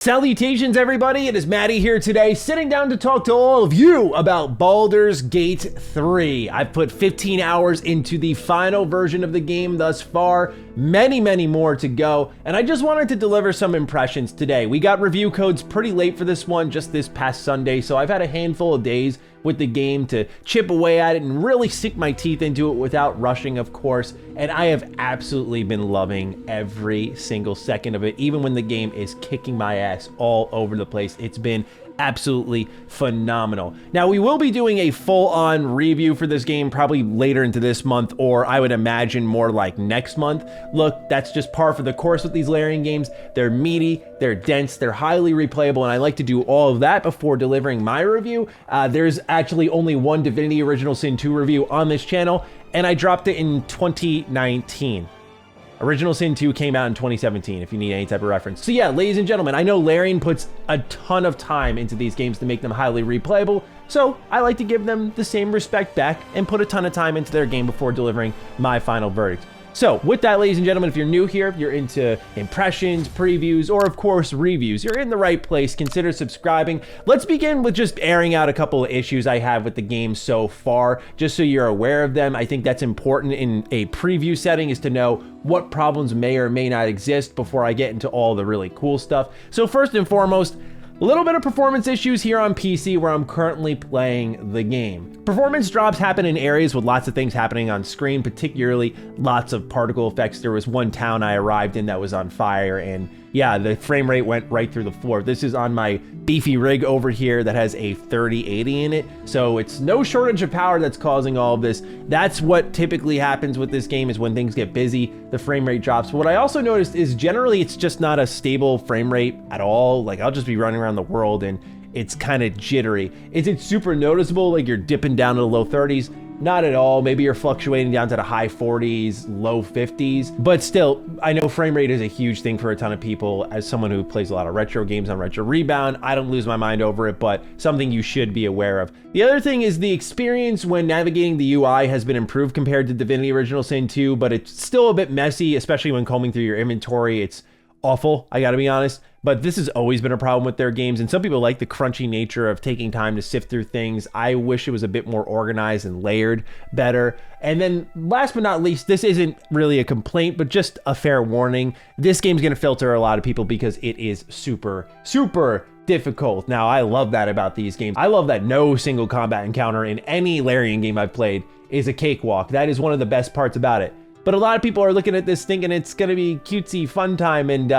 Salutations everybody, it is Matty here today, sitting down to talk to all of you about Baldur's Gate 3. I've put 15 hours into the final version of the game thus far, many more to go, and I just wanted to deliver some impressions today. We got review codes pretty late for this one, just this past Sunday, so I've had a handful of days with the game to chip away at it and really sink my teeth into it without rushing, of course, and I have absolutely been loving every single second of it, even when the game is kicking my ass all over the place. It's been absolutely phenomenal. Now, we will be doing a full-on review for this game probably later into this month, or I would imagine more like next month. Look, that's just par for the course with these Larian games. They're meaty, they're dense, they're highly replayable, and I like to do all of that before delivering my review. There's actually only one Divinity Original Sin 2 review on this channel, and I dropped it in 2019. Original Sin 2 came out in 2017, if you need any type of reference. So yeah, ladies and gentlemen, I know Larian puts a ton of time into these games to make them highly replayable, so I like to give them the same respect back and put a ton of time into their game before delivering my final verdict. So with that, ladies and gentlemen, if you're new here, if you're into impressions, previews, or of course reviews, you're in the right place. Consider subscribing. Let's begin with just airing out a couple of issues I have with the game so far, just so you're aware of them. I think that's important in a preview setting, is to know what problems may or may not exist before I get into all the really cool stuff. So first and foremost, a little bit of performance issues here on PC where I'm currently playing the game. Performance drops happen in areas with lots of things happening on screen, particularly lots of particle effects. There was one town I arrived in that was on fire, and yeah, the frame rate went right through the floor. This is on my beefy rig over here that has a 3080 in it, so it's no shortage of power that's causing all of this. That's what typically happens with this game, is when things get busy, the frame rate drops. But what I also noticed is generally it's just not a stable frame rate at all. Like, I'll just be running around the world and it's kind of jittery. Is it super noticeable, like you're dipping down to the low 30s? Not at all. Maybe you're fluctuating down to the high 40s, low 50s, but still, I know frame rate is a huge thing for a ton of people. As someone who plays a lot of retro games on Retro Rebound, I don't lose my mind over it, but something you should be aware of. The other thing is the experience when navigating the UI has been improved compared to Divinity Original Sin 2, but it's still a bit messy, especially when combing through your inventory. It's awful, I gotta be honest, but this has always been a problem with their games, and some people like the crunchy nature of taking time to sift through things. I wish it was a bit more organized and layered better. And then last but not least, this isn't really a complaint, but just a fair warning. This game's gonna filter a lot of people because it is super difficult. Now, I love that about these games. I love that no single combat encounter in any Larian game I've played is a cakewalk. That is one of the best parts about it. But a lot of people are looking at this thinking it's gonna be cutesy fun time, and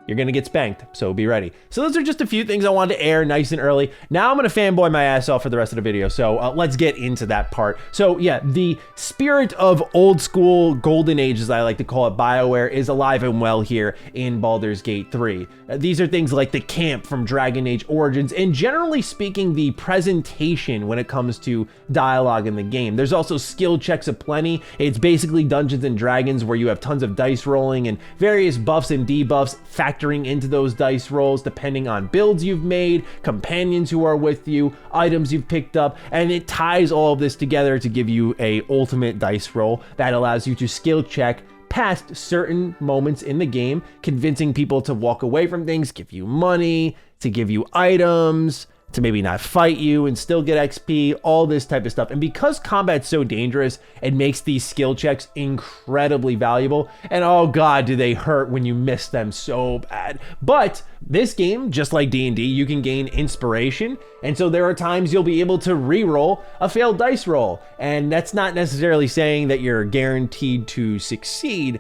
you're gonna get spanked, so be ready. So those are just a few things I wanted to air nice and early. Now I'm gonna fanboy my ass off for the rest of the video, so let's get into that part. So yeah, the spirit of old school golden age, as I like to call it, BioWare, is alive and well here in Baldur's Gate 3. These are things like the camp from Dragon Age Origins, and generally speaking, the presentation when it comes to dialogue in the game. There's also skill checks aplenty. It's basically Dungeons and Dragons where you have tons of dice rolling and various buffs and debuffs factoring into those dice rolls depending on builds you've made, companions who are with you, items you've picked up, and it ties all of this together to give you a ultimate dice roll that allows you to skill check past certain moments in the game, convincing people to walk away from things, give you money, to give you items, to maybe not fight you and still get XP, all this type of stuff. And because combat's so dangerous, it makes these skill checks incredibly valuable. And oh god, do they hurt when you miss them so bad. But this game, just like D&D, you can gain inspiration. And so there are times you'll be able to re-roll a failed dice roll. And that's not necessarily saying that you're guaranteed to succeed,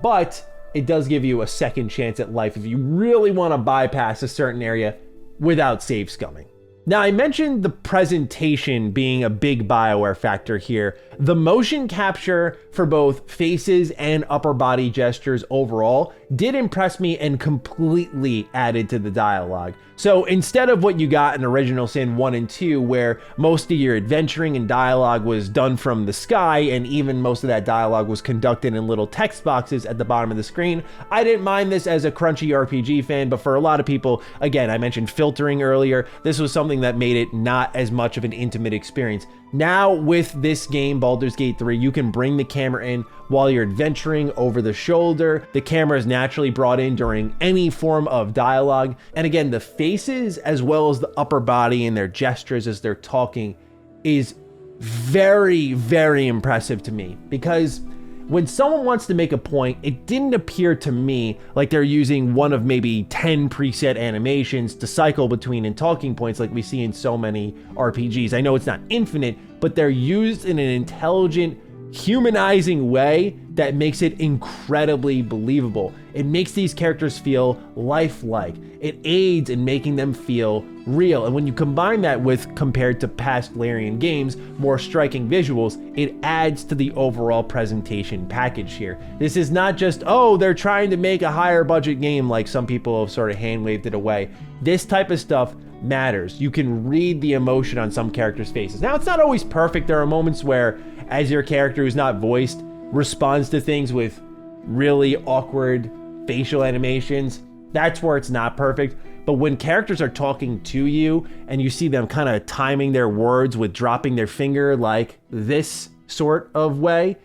but it does give you a second chance at life if you really want to bypass a certain area without save scumming. Now, I mentioned the presentation being a big BioWare factor here. The motion capture for both faces and upper body gestures overall did impress me and completely added to the dialogue. So instead of what you got in Original Sin 1 and 2, where most of your adventuring and dialogue was done from the sky, and even most of that dialogue was conducted in little text boxes at the bottom of the screen, I didn't mind this as a crunchy RPG fan, but for a lot of people, again, I mentioned filtering earlier, this was something that made it not as much of an intimate experience. Now with this game, Baldur's Gate 3, you can bring the camera in while you're adventuring over the shoulder. The camera is now naturally brought in during any form of dialogue. And again, the faces as well as the upper body and their gestures as they're talking is very, very impressive to me, because when someone wants to make a point, it didn't appear to me like they're using one of maybe 10 preset animations to cycle between and talking points like we see in so many RPGs. I know it's not infinite, but they're used in an intelligent, humanizing way that makes it incredibly believable. It makes these characters feel lifelike. It aids in making them feel real. And when you combine that with, compared to past Larian games, more striking visuals, it adds to the overall presentation package here. This is not just, oh, they're trying to make a higher budget game like some people have sort of hand-waved it away. This type of stuff matters. You can read the emotion on some characters' faces. Now, it's not always perfect. There are moments where, as your character who's not voiced responds to things with really awkward facial animations, that's where it's not perfect. But when characters are talking to you and you see them kind of timing their words with dropping their finger like this sort of way,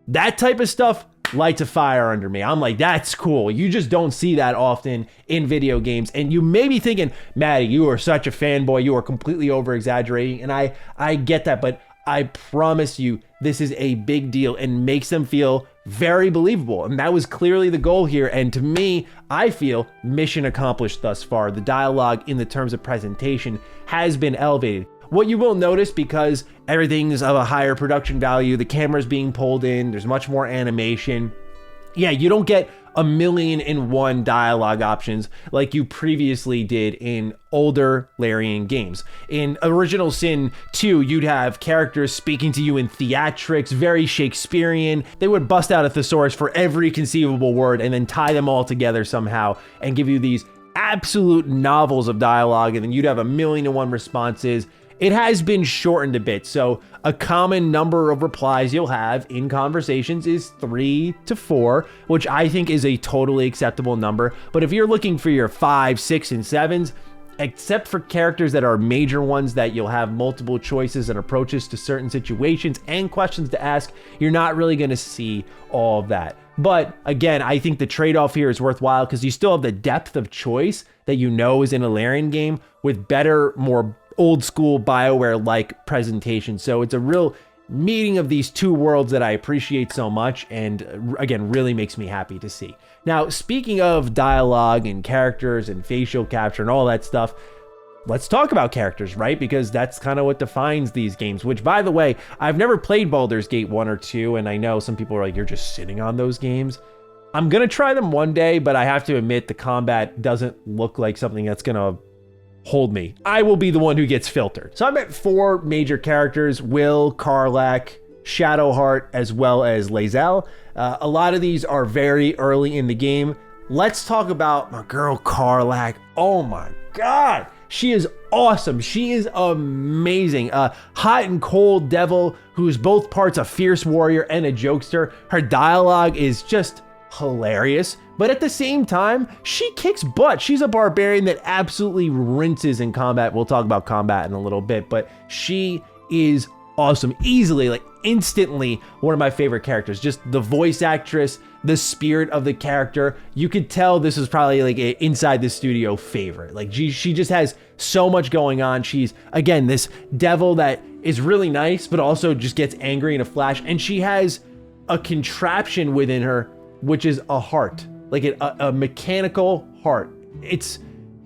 that type of stuff lights a fire under me. I'm like, that's cool. You just don't see that often in video games. And you may be thinking, Matty, you are such a fanboy. You are completely over exaggerating. And I get that, but I promise you, this is a big deal and makes them feel very believable. And that was clearly the goal here. And to me, I feel mission accomplished thus far. The dialogue in the terms of presentation has been elevated. What you will notice, because everything's of a higher production value, the camera's being pulled in, there's much more animation. Yeah, you don't get 1,000,001 dialogue options like you previously did in older Larian games. In Original Sin 2, you'd have characters speaking to you in theatrics, very Shakespearean. They would bust out a thesaurus for every conceivable word and then tie them all together somehow and give you these absolute novels of dialogue, and then you'd have 1,000,001 responses. It has been shortened a bit, so a common number of replies you'll have in conversations is 3 to 4, which I think is a totally acceptable number. But if you're looking for your 5, 6, and 7s, except for characters that are major ones that you'll have multiple choices and approaches to certain situations and questions to ask, you're not really going to see all of that. But again, I think the trade-off here is worthwhile because you still have the depth of choice that you know is in a Larian game with better, more old school BioWare-like presentation. So it's a real meeting of these two worlds that I appreciate so much, and again, really makes me happy to see. Now, speaking of dialogue and characters and facial capture and all that stuff, let's talk about characters, right? Because that's kind of what defines these games, which, by the way, I've never played Baldur's Gate 1 or 2, and I know some people are like, you're just sitting on those games. I'm gonna try them one day, but I have to admit the combat doesn't look like something that's gonna hold me. I will be the one who gets filtered. So I met 4 major characters: Will, Karlach, Shadowheart, as well as Lae'zel. A lot of these are very early in the game. Let's talk about my girl Karlach. Oh my God. She is awesome. She is amazing. Hot and cold devil who's both parts a fierce warrior and a jokester. Her dialogue is just hilarious, but at the same time, she kicks butt. She's a barbarian that absolutely rinses in combat. We'll talk about combat in a little bit, but she is awesome. Easily, like instantly, one of my favorite characters. Just the voice actress, the spirit of the character. You could tell this is probably like a inside the studio favorite. Like she just has so much going on. She's, again, this devil that is really nice, but also just gets angry in a flash. And she has a contraption within her, which is a heart, like a mechanical heart. It's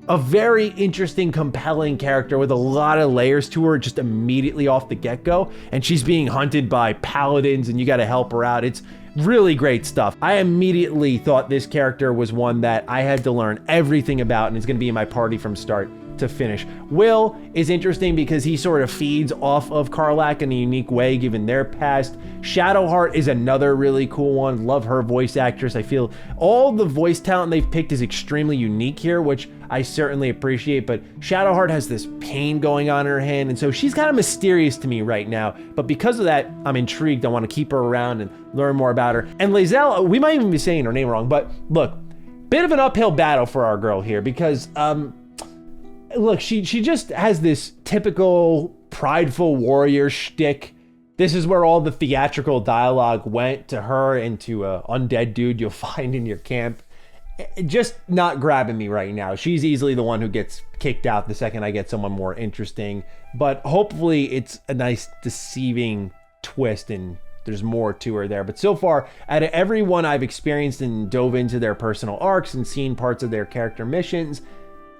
a very interesting, compelling character with a lot of layers to her just immediately off the get-go. And she's being hunted by paladins and you got to help her out. It's really great stuff. I immediately thought this character was one that I had to learn everything about and is going to be in my party from start to finish. Will is interesting because he sort of feeds off of Karlach in a unique way given their past. Shadowheart is another really cool one. Love her voice actress. I feel all the voice talent they've picked is extremely unique here, which I certainly appreciate, but Shadowheart has this pain going on in her hand, and so she's kind of mysterious to me right now, but because of that, I'm intrigued. I want to keep her around and learn more about her. And Lae'zel, we might even be saying her name wrong, but look, bit of an uphill battle for our girl here because, look, she just has this typical prideful warrior shtick. This is where all the theatrical dialogue went to her and to a undead dude you'll find in your camp. just not grabbing me right now. She's easily the one who gets kicked out the second I get someone more interesting, but hopefully it's a nice deceiving twist and there's more to her there. But so far, out of everyone I've experienced and dove into their personal arcs and seen parts of their character missions,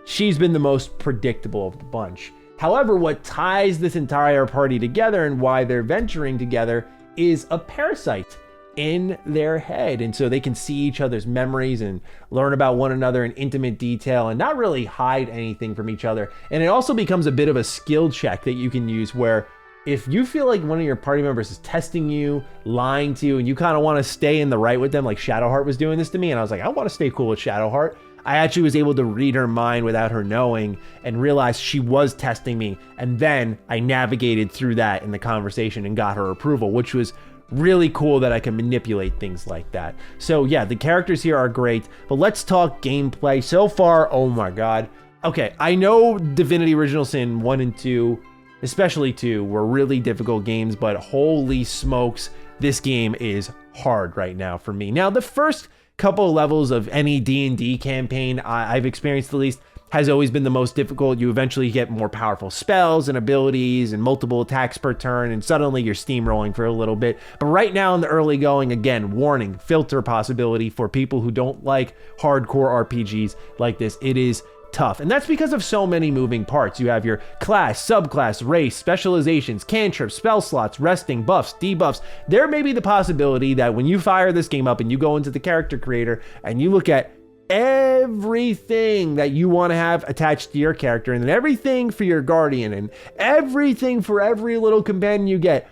she's been the most predictable of the bunch. However, what ties this entire party together and why they're venturing together is a parasite in their head. And so they can see each other's memories and learn about one another in intimate detail and not really hide anything from each other. And it also becomes a bit of a skill check that you can use where if you feel like one of your party members is testing you, lying to you, and you kind of want to stay in the right with them, like Shadowheart was doing this to me, and I was like, I want to stay cool with Shadowheart. I actually was able to read her mind without her knowing and realize she was testing me. And then I navigated through that in the conversation and got her approval, which was really cool that I can manipulate things like that. So yeah, the characters here are great, but let's talk gameplay. So far, oh my God. Okay, I know Divinity Original Sin 1 and 2, especially 2, were really difficult games, but holy smokes, this game is hard right now for me. Now, the first couple of levels of any D&D campaign I've experienced at least has always been the most difficult. You eventually get more powerful spells and abilities and multiple attacks per turn, and suddenly you're steamrolling for a little bit. But right now in the early going, again, warning, filter possibility for people who don't like hardcore RPGs like this. It is tough, and that's because of so many moving parts. You have your class, subclass, race, specializations, cantrips, spell slots, resting, buffs, debuffs. There may be the possibility that when you fire this game up and you go into the character creator and you look at everything that you want to have attached to your character, and then everything for your guardian, and everything for every little companion you get,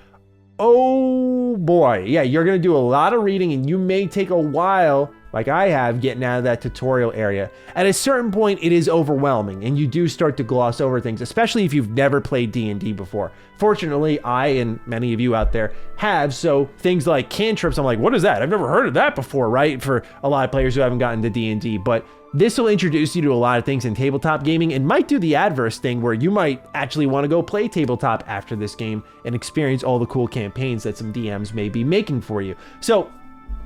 oh boy, yeah, you're going to do a lot of reading, and you may take a while, like I have, getting out of that tutorial area. At a certain point, it is overwhelming, and you do start to gloss over things, especially if you've never played D&D before. Fortunately, I and many of you out there have, so things like cantrips, I'm like, what is that? I've never heard of that before, right? For a lot of players who haven't gotten to D&D, but this will introduce you to a lot of things in tabletop gaming and might do the adverse thing where you might actually want to go play tabletop after this game and experience all the cool campaigns that some DMs may be making for you. So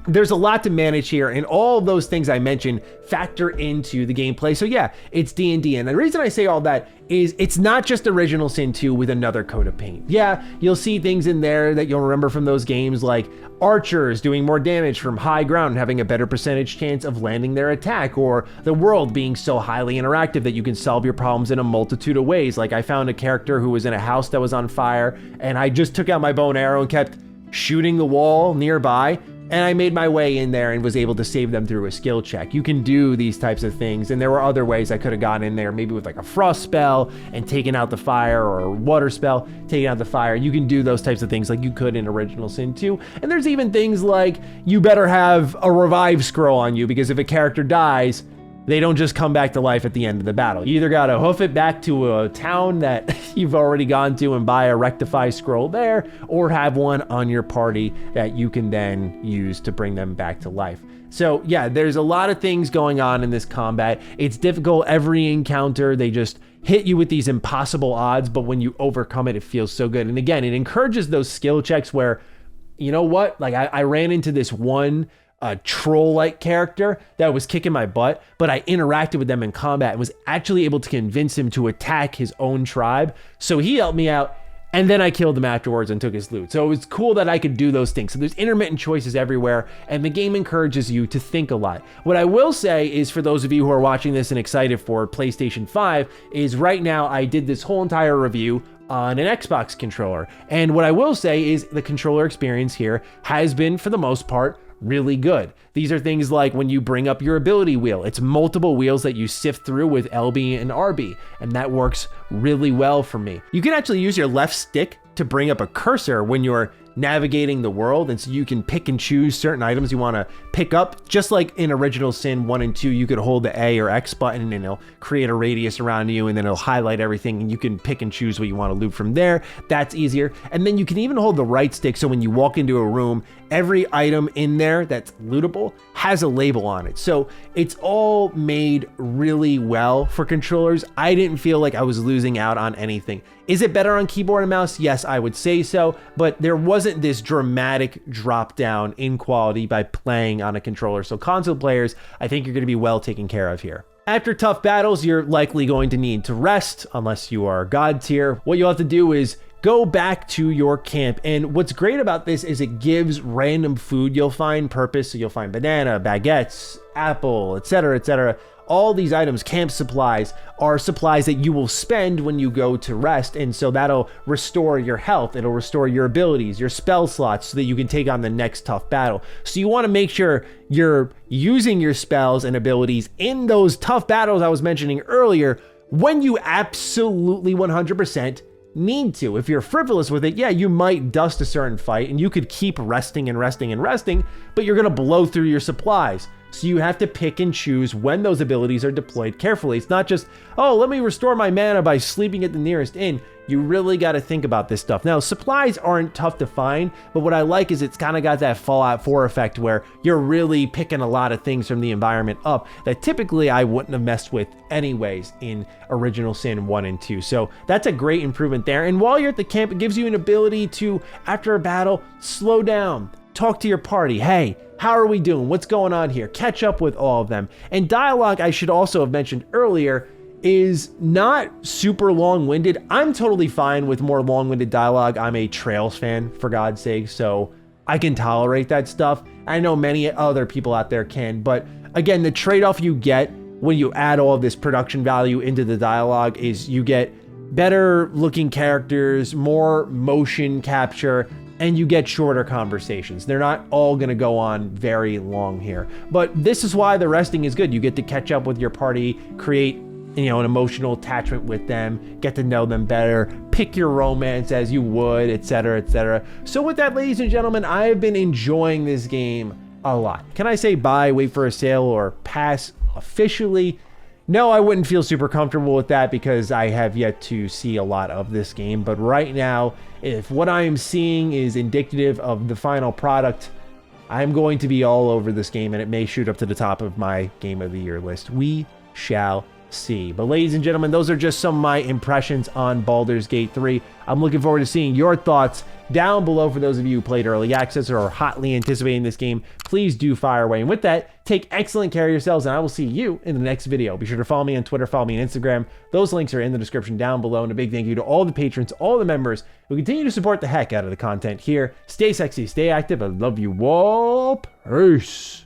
there's a lot to manage here, and all of those things I mentioned factor into the gameplay. So yeah, it's D&D, and the reason I say all that is it's not just Original Sin 2 with another coat of paint. Yeah, you'll see things in there that you'll remember from those games, like archers doing more damage from high ground and having a better percentage chance of landing their attack, or the world being so highly interactive that you can solve your problems in a multitude of ways. Like I found a character who was in a house that was on fire, and I just took out my bow and arrow and kept shooting the wall nearby, and I made my way in there and was able to save them through a skill check. You can do these types of things, and there were other ways I could have gotten in there, maybe with like a frost spell and taking out the fire, or a water spell, taking out the fire. You can do those types of things like you could in Original Sin 2. And there's even things like you better have a revive scroll on you, because if a character dies, they don't just come back to life at the end of the battle. You either gotta hoof it back to a town that you've already gone to and buy a rectify scroll there, or have one on your party that you can then use to bring them back to life. So yeah, there's a lot of things going on in this combat. It's difficult. Every encounter, they just hit you with these impossible odds, but when you overcome it, it feels so good. And again, it encourages those skill checks where, you know what, like I ran into this one troll-like character that was kicking my butt, but I interacted with them in combat and was actually able to convince him to attack his own tribe. So he helped me out, and then I killed him afterwards and took his loot. So it was cool that I could do those things. So there's intermittent choices everywhere, and the game encourages you to think a lot. What I will say is, for those of you who are watching this and excited for PlayStation 5, is right now I did this whole entire review on an Xbox controller. And what I will say is the controller experience here has been, for the most part, really good. These are things like when you bring up your ability wheel, it's multiple wheels that you sift through with LB and RB, and that works really well for me. You can actually use your left stick to bring up a cursor when you're navigating the world, and so you can pick and choose certain items you want to pick up. Just like in Original Sin 1 and 2, you could hold the A or X button and it'll create a radius around you, and then it'll highlight everything, and you can pick and choose what you want to loot from there. That's easier. And then you can even hold the right stick, so when you walk into a room, every item in there that's lootable has a label on it. So it's all made really well for controllers. I didn't feel like I was losing out on anything. Is it better on keyboard and mouse? Yes, I would say so, but there wasn't wasn't this dramatic drop down in quality by playing on a controller. So console players, I think you're going to be well taken care of here. After tough battles, you're likely going to need to rest unless you are God tier. What you'll have to do is go back to your camp. And what's great about this is it gives random food you'll find purpose. So you'll find banana, baguettes, apple, etc., etc. All these items, camp supplies, are supplies that you will spend when you go to rest. And so that'll restore your health. It'll restore your abilities, your spell slots, so that you can take on the next tough battle. So you want to make sure you're using your spells and abilities in those tough battles I was mentioning earlier when you absolutely 100% need to. If you're frivolous with it, yeah, you might dust a certain fight and you could keep resting and resting and resting, but you're going to blow through your supplies. So you have to pick and choose when those abilities are deployed carefully. It's not just, oh, let me restore my mana by sleeping at the nearest inn. You really got to think about this stuff. Now, supplies aren't tough to find, but what I like is it's kind of got that Fallout 4 effect where you're really picking a lot of things from the environment up that typically I wouldn't have messed with anyways in Original Sin 1 and 2. So that's a great improvement there. And while you're at the camp, it gives you an ability to, after a battle, slow down, talk to your party. Hey, how are we doing? What's going on here? Catch up with all of them. And dialogue, I should also have mentioned earlier, is not super long-winded. I'm totally fine with more long-winded dialogue. I'm a Trails fan, for God's sake, so I can tolerate that stuff. I know many other people out there can, but again, the trade-off you get when you add all of this production value into the dialogue is you get better looking characters, more motion capture, and you get shorter conversations. They're not all gonna go on very long here. But this is why the resting is good. You get to catch up with your party, create, you know, an emotional attachment with them, get to know them better, pick your romance as you would, etc., etc. So with that, ladies and gentlemen, I have been enjoying this game a lot. Can I say buy, wait for a sale, or pass officially? No, I wouldn't feel super comfortable with that because I have yet to see a lot of this game. But right now, if what I am seeing is indicative of the final product, I'm going to be all over this game, and it may shoot up to the top of my Game of the Year list. We shall see. But ladies and gentlemen, those are just some of my impressions on Baldur's Gate 3. I'm looking forward to seeing your thoughts down below. For those of you who played early access or are hotly anticipating this game, please do fire away. And with that, take excellent care of yourselves, and I will see you in the next video. Be sure to follow me on Twitter, follow me on Instagram. Those links are in the description down below. And a big thank you to all the patrons, all the members who continue to support the heck out of the content here. Stay sexy, stay active. I love you all. Peace.